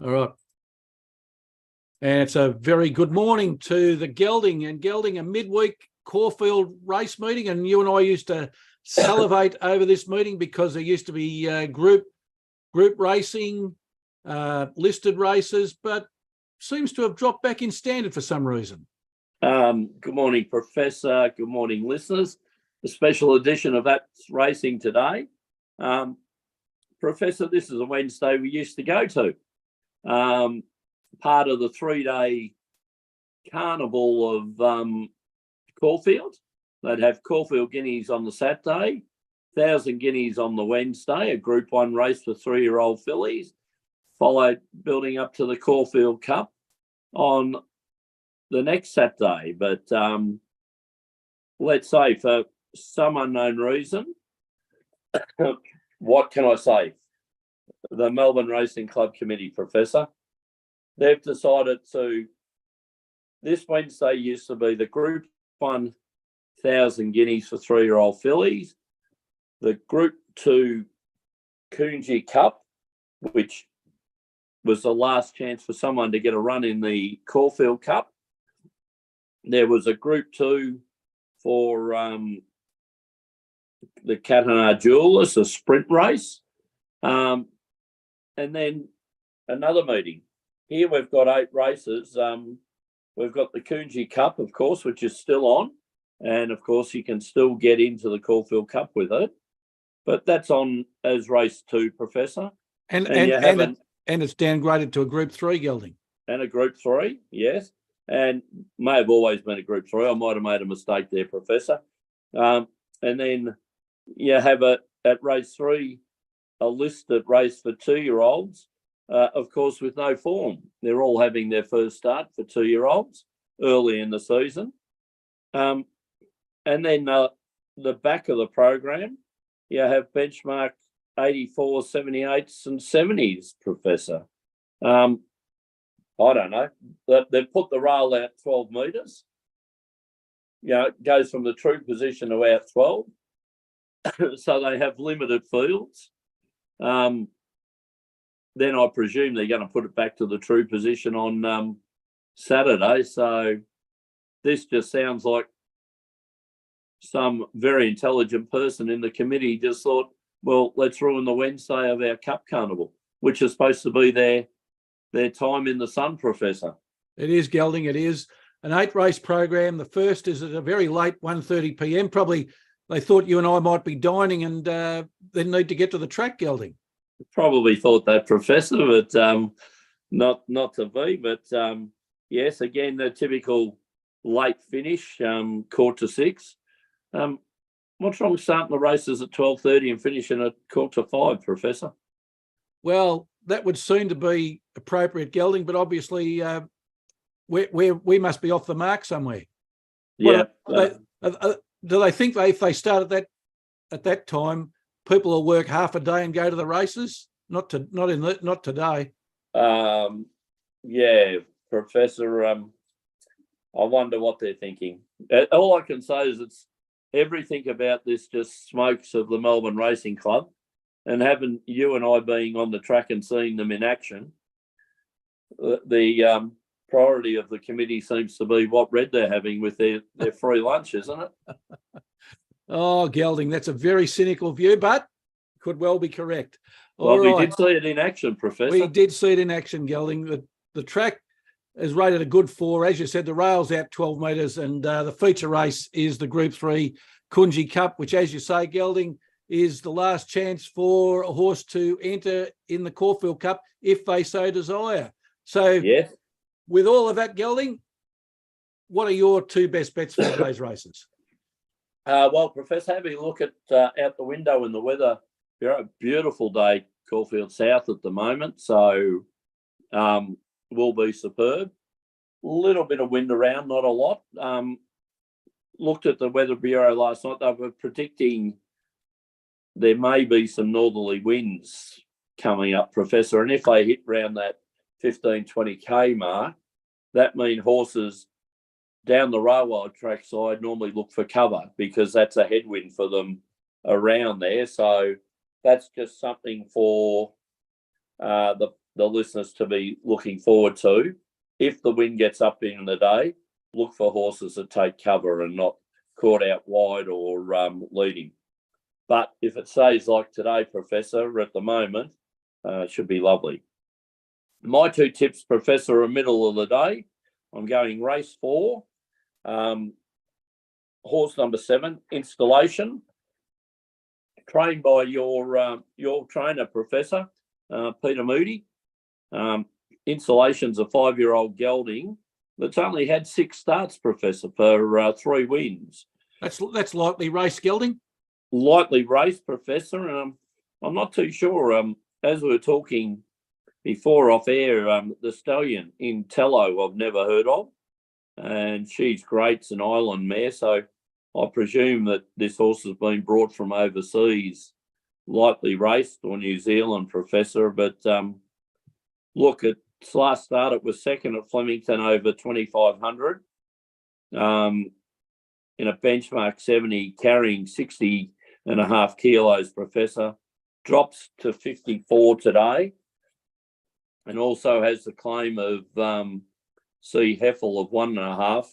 All right. And it's a very good morning to the Gelding, a midweek Caulfield race meeting. And you and I used to salivate over this meeting because there used to be group racing, listed races, but seems to have dropped back in standard for some reason. Good morning, Professor. Good morning, listeners. A special edition of That's Racing today. Professor, this is a Wednesday we used to go to. Part of the 3-day carnival of Caulfield. They'd have Caulfield Guineas on the Saturday, 1,000 Guineas on the Wednesday, a Group 1 race for 3-year-old fillies, followed building up to the Caulfield Cup on the next Saturday. But let's say for some unknown reason, what can I say? The Melbourne Racing Club Committee, Professor, they've decided to, this Wednesday used to be the Group 1 1,000 Guineas for 3-year-old fillies, the Group 2 Coongy Cup, which was the last chance for someone to get a run in the Caulfield Cup. There was a Group 2 for the Catanar Jewelers, a sprint race. And then another meeting. Here we've got 8 races. We've got the Coongy Cup, of course, which is still on. And, of course, you can still get into the Caulfield Cup with it. But that's on as race 2, Professor. And it's downgraded to a Group 3 Gelding. And a Group 3, yes. And may have always been a Group 3. I might have made a mistake there, Professor. And then you have at race 3, a listed race for 2-year-olds, of course, with no form. They're all having their first start for 2-year-olds early in the season. And then the back of the program, you have benchmark 84, 78s and 70s, Professor. I don't know. They've put the rail out 12 metres. You know, it goes from the true position to out 12. So they have limited fields. Then I presume they're going to put it back to the true position on Saturday. So this just sounds like some very intelligent person in the committee just thought, well, let's ruin the Wednesday of our Cup Carnival, which is supposed to be their time in the sun, Professor. It is, Gelding. It is an 8-race program. The first is at a very late 1:30 p.m. Probably they thought you and I might be dining and then need to get to the track, Gelding. Probably thought that, Professor, but not to be. But yes, again, the typical late finish, 4:45. What's wrong with starting the races at 12:30 and finishing at 4:45, Professor? Well, that would seem to be appropriate, Gelding, but obviously we must be off the mark somewhere. Yeah. Do they think if they start at that time, people will work half a day and go to the races? Not today. Yeah, Professor. I wonder what they're thinking. All I can say is it's everything about this just smokes of the Melbourne Racing Club, and having you and I being on the track and seeing them in action, the priority of the committee seems to be what red they're having with their free lunch, isn't it? Oh, Gelding, that's a very cynical view, but could well be correct. Well, we did see it in action, Professor. We did see it in action, Gelding. The track is rated a good 4. As you said, the rail's out 12 metres, and the feature race is the Group 3 Coongy Cup, which, as you say, Gelding, is the last chance for a horse to enter in the Caulfield Cup if they so desire. So, yes. With all of that, Gelding, what are your 2 best bets for today's races? Well, Professor, having a look at out the window in the weather, beautiful day, Caulfield South at the moment, so will be superb. A little bit of wind around, not a lot. Looked at the Weather Bureau last night. They were predicting there may be some northerly winds coming up, Professor, and if they hit round that 15, 20k mark, that means horses down the railway track side normally look for cover because that's a headwind for them around there. So that's just something for the the listeners to be looking forward to. If the wind gets up in the day, look for horses that take cover and not caught out wide or leading. But if it stays like today, Professor, at the moment, it should be lovely. My two tips, Professor, are middle of the day. I'm going race 4, horse number 7, Installation, trained by your trainer, Professor, Peter Moody. Installation's a 5-year-old gelding that's only had 6 starts, Professor, for 3 wins. That's lightly raced gelding? Lightly raced, Professor. I'm not too sure. As we were talking before off air, the stallion in Tello I've never heard of, and she's great. It's an island mare, so I presume that this horse has been brought from overseas, lightly raced, or New Zealand, Professor. But look, its last start, it was second at Flemington over 2,500 in a benchmark 70, carrying 60.5 kilos, Professor. Drops to 54 today, and also has the claim of C. Heffel of 1.5.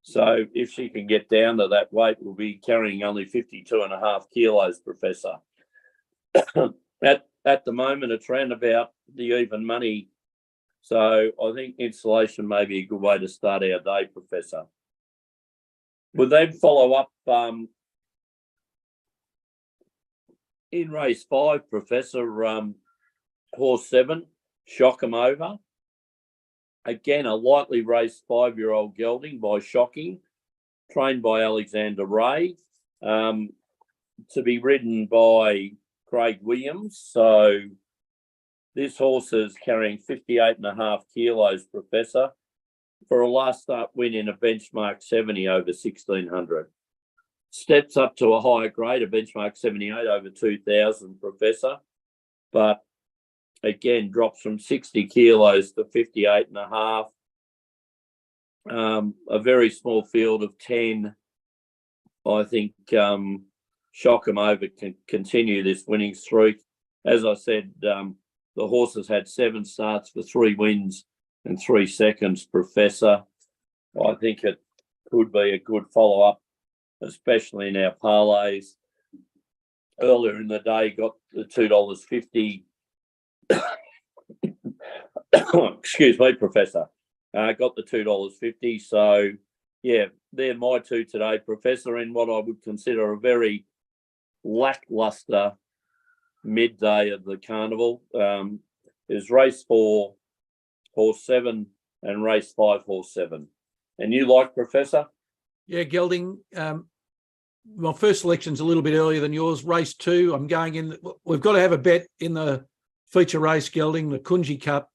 So if she can get down to that weight, we'll be carrying only 52.5 kilos, Professor. At the moment, it's round about the even money. So I think Installation may be a good way to start our day, Professor. We'll then follow up in race 5, Professor, horse 7, Shock 'em Over. Again, a lightly raced 5-year-old gelding by Shocking, trained by Alexander Ray, to be ridden by Craig Williams. So this horse is carrying 58.5 kilos, Professor, for a last start win in a benchmark 70 over 1,600. Steps up to a higher grade, a benchmark 78 over 2,000, Professor, but again drops from 60 kilos to 58.5. A very small field of 10. I think Shock 'em Over can continue this winning streak. As I said, the horse has had 7 starts for 3 wins and 3 seconds, Professor. I think it could be a good follow-up, especially in our parlays. Earlier in the day, got the $2.50. Excuse me, Professor. Got the $2.50. So, yeah, they're my 2 today, Professor, in what I would consider a very lackluster midday of the carnival. Is race 4, horse 7, and race 5, horse 7. And you like, Professor? Yeah, Gelding. My first selection's a little bit earlier than yours. Race 2, I'm going in. We've got to have a bet in the feature race, Gelding, the Coongy Cup,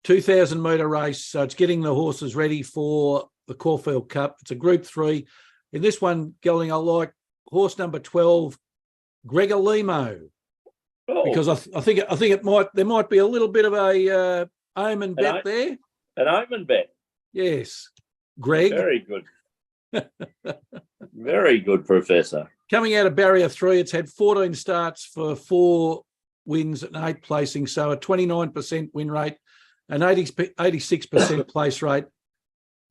2,000 metre race. So it's getting the horses ready for the Caulfield Cup. It's a Group 3. In this one, Gelding, I like horse number 12, Gregor Limo, because I think there might be a little bit of a omen bet there. An omen bet. Yes, Greg. Very good. Very good, Professor. Coming out of barrier 3, it's had 14 starts for 4 wins and 8 placings, so a 29% win rate, an 86% place rate.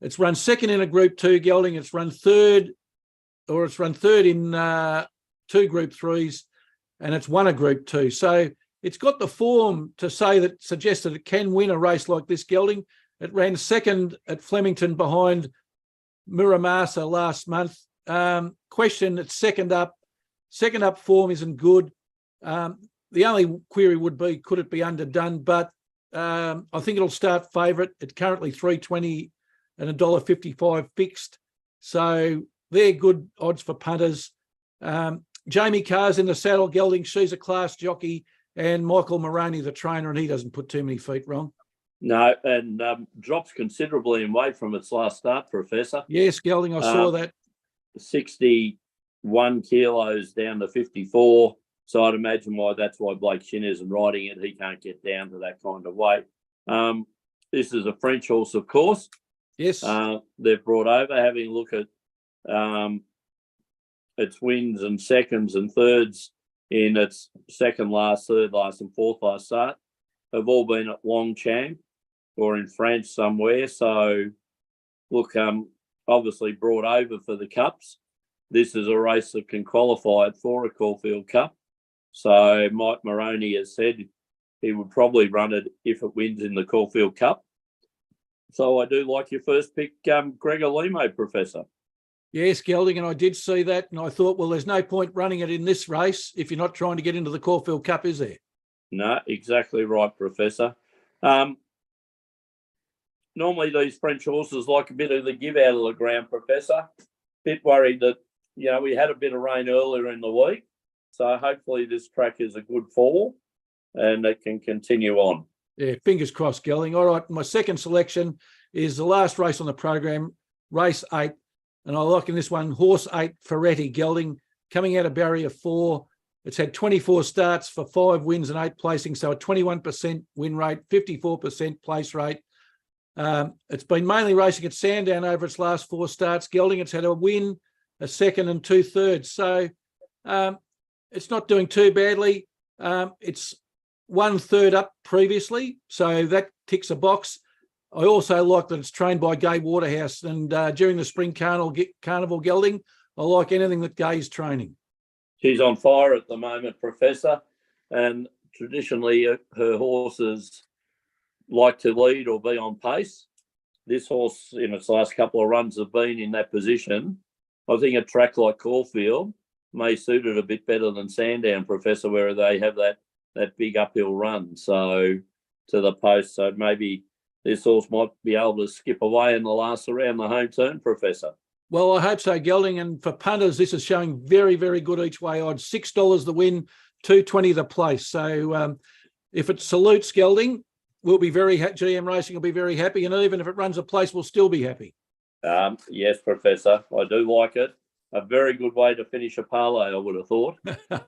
It's run second in a Group 2, Gelding. It's run third in 2 Group 3s, and it's won a Group 2. So it's got the form to say that suggests that it can win a race like this, Gelding. It ran second at Flemington behind Muramasa last month. Question, it's second up. Second up form isn't good. The only query would be, could it be underdone? But I think it'll start favourite. It's currently $3.20 and $1.55 fixed. So they're good odds for punters. Jamie Carr's in the saddle, Gelding. She's a class jockey. And Michael Moroney, the trainer, and he doesn't put too many feet wrong. No, and drops considerably in weight from its last start, Professor. Yes, Gelding, I saw that. 61 kilos down to 54. So I'd imagine that's why Blake Shin isn't riding it. He can't get down to that kind of weight. This is a French horse, of course. Yes. They've brought over, having a look at its wins and seconds and thirds in its second last, third last, and fourth last start. have all been at Longchamp or in France somewhere. So, look, obviously brought over for the Cups. This is a race that can qualify for a Caulfield Cup. So Mike Moroney has said he would probably run it if it wins in the Caulfield Cup. So I do like your first pick, Gregor Limo, Professor. Yes, Gelding, and I did see that, and I thought, well, there's no point running it in this race if you're not trying to get into the Caulfield Cup, is there? No, exactly right, Professor. Normally these French horses like a bit of the give out of the ground, Professor. Bit worried that, we had a bit of rain earlier in the week. So hopefully this track is a good fall and it can continue on. Yeah, fingers crossed, Gelding. All right, my second selection is the last race on the program, race 8. And I like in this one, horse 8, Ferretti, Gelding, coming out of barrier 4. It's had 24 starts for 5 wins and 8 placings, so a 21% win rate, 54% place rate. It's been mainly racing at Sandown over its last 4 starts. Gelding, it's had a win, a second and 2/3. So it's not doing too badly. It's 1/3 up previously, so that ticks a box. I also like that it's trained by Gay Waterhouse, and during the spring carnival Gelding, I like anything that Gay's training. She's on fire at the moment, Professor, and traditionally her horses like to lead or be on pace. This horse in its last couple of runs have been in that position. I think a track like Caulfield may suit it a bit better than Sandown, Professor, where they have that big uphill run to the post. So maybe this horse might be able to skip away in the last around the home turn, Professor. Well, I hope so, Gelding. And for punters, this is showing very, very good each way odds. $6 the win, $2.20 the place. So if it salutes Gelding, we'll be GM Racing will be very happy. And even if it runs a place, we'll still be happy. Yes, Professor, I do like it. A very good way to finish a parlay, I would have thought.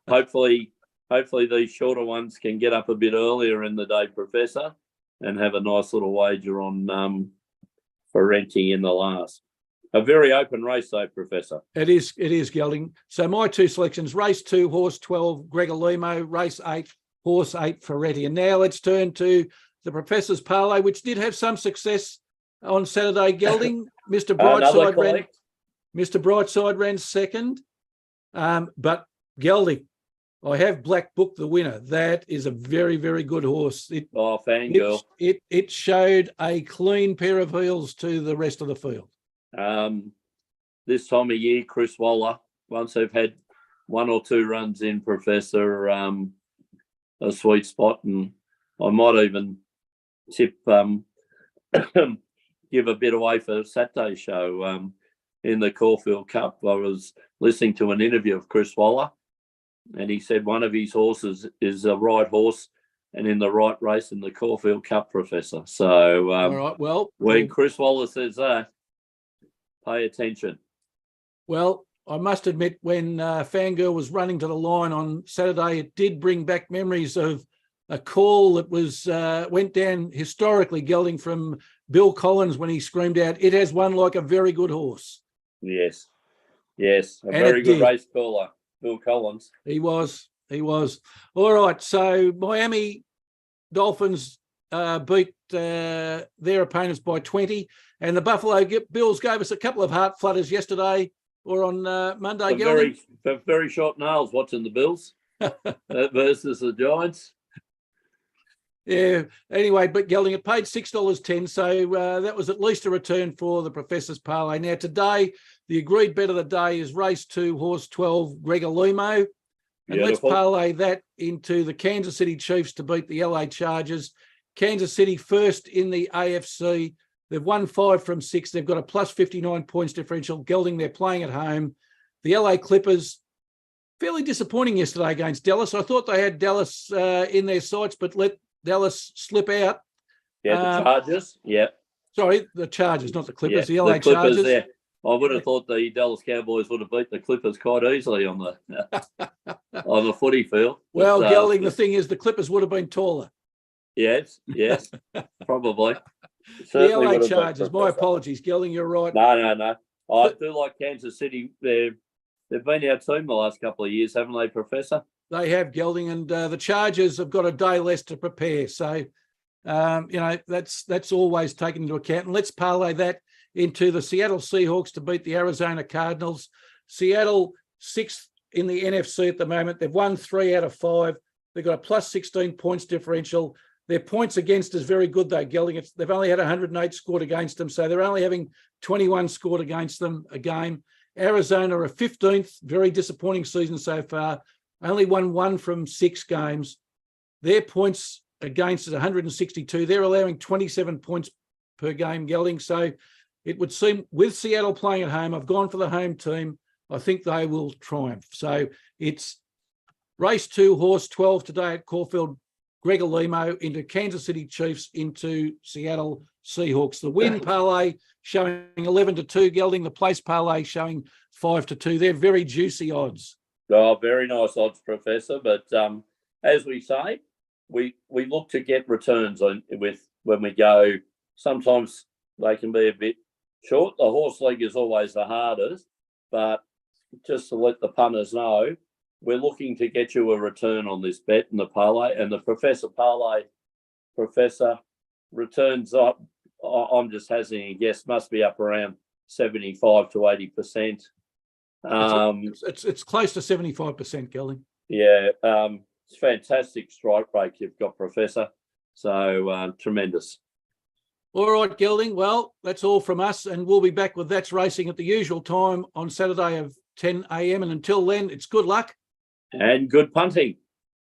Hopefully these shorter ones can get up a bit earlier in the day, Professor, and have a nice little wager on Ferretti in the last. A very open race, though, Professor. It is, Gelding. So my 2 selections, race 2, horse 12, Gregor Limo, race 8, horse 8, Ferretti. And now let's turn to the Professor's parlay, which did have some success on Saturday, Gelding. Mr. Brightside ran second. But Gelding, I have Black Book the winner. That is a very, very good horse. Fangirl. It showed a clean pair of heels to the rest of the field. This time of year, Chris Waller, once they've had 1 or 2 runs in, Professor, a sweet spot, and I might even tip give a bit away for Saturday's show in the Caulfield Cup. I was listening to an interview of Chris Waller, and he said one of his horses is a right horse and in the right race in the Caulfield Cup, Professor. So all right, well, when Chris Waller says that, pay attention. Well, I must admit, when Fangirl was running to the line on Saturday, it did bring back memories of a call that was went down historically, Gelding, from Bill Collins when he screamed out, "It has won like a very good horse." Yes, a very good race caller, Bill Collins. He was. All right, so Miami Dolphins beat their opponents by 20, and the Buffalo Bills gave us a couple of heart flutters yesterday or on Monday. Very short nails watching the Bills versus the Giants. Yeah. Anyway, but Gelding, it paid $6.10, so that was at least a return for the Professor's parlay. Now today, the agreed bet of the day is race 2, horse 12, Gregor Limo. And let's parlay that into the Kansas City Chiefs to beat the LA Chargers. Kansas City first in the AFC. They've won 5 from 6. They've got a plus 59 points differential. Gelding, they're playing at home. The LA Clippers, fairly disappointing yesterday against Dallas. I thought they had Dallas in their sights, but let Dallas slip out. Yeah, the Chargers. Yeah. Sorry, the Chargers, not the Clippers. Yeah, the LA Clippers, Chargers. yeah. I would have thought the Dallas Cowboys would have beat the Clippers quite easily on the footy field. Well, Gelding, the thing is, the Clippers would have been taller. Yes, probably. The LA Chargers. My apologies, Gelding. You're right. No. I do like Kansas City. They've been our team the last couple of years, haven't they, Professor? They have, Gelding, and the Chargers have got a day less to prepare. So, that's always taken into account. And let's parlay that into the Seattle Seahawks to beat the Arizona Cardinals. Seattle, 6th in the NFC at the moment. They've won 3 out of 5. They've got a plus 16 points differential. Their points against is very good, though, Gelding. They've only had 108 scored against them, so they're only having 21 scored against them a game. Arizona are 15th, very disappointing season so far. Only won 1 from 6 games. Their points against is 162. They're allowing 27 points per game, Gelding. So it would seem, with Seattle playing at home, I've gone for the home team. I think they will triumph. So it's race 2, horse 12 today at Caulfield. Gregor Limo into Kansas City Chiefs into Seattle Seahawks. The win parlay showing 11-2, Gelding. The place parlay showing 5-2. They're very juicy odds. Oh, very nice odds, Professor. But as we say, we look to get returns on with when we go. Sometimes they can be a bit short. The horse leg is always the hardest, but just to let the punters know, we're looking to get you a return on this bet in the parlay, and the Professor returns up. I'm just hazarding a guess, must be up around 75 to 80%. It's close to 75%, Gelding. Yeah, it's fantastic strike rate you've got, Professor. So tremendous. All right, Gelding. Well, that's all from us, and we'll be back with That's Racing at the usual time on Saturday of 10 a.m. And until then, it's good luck. And good punting.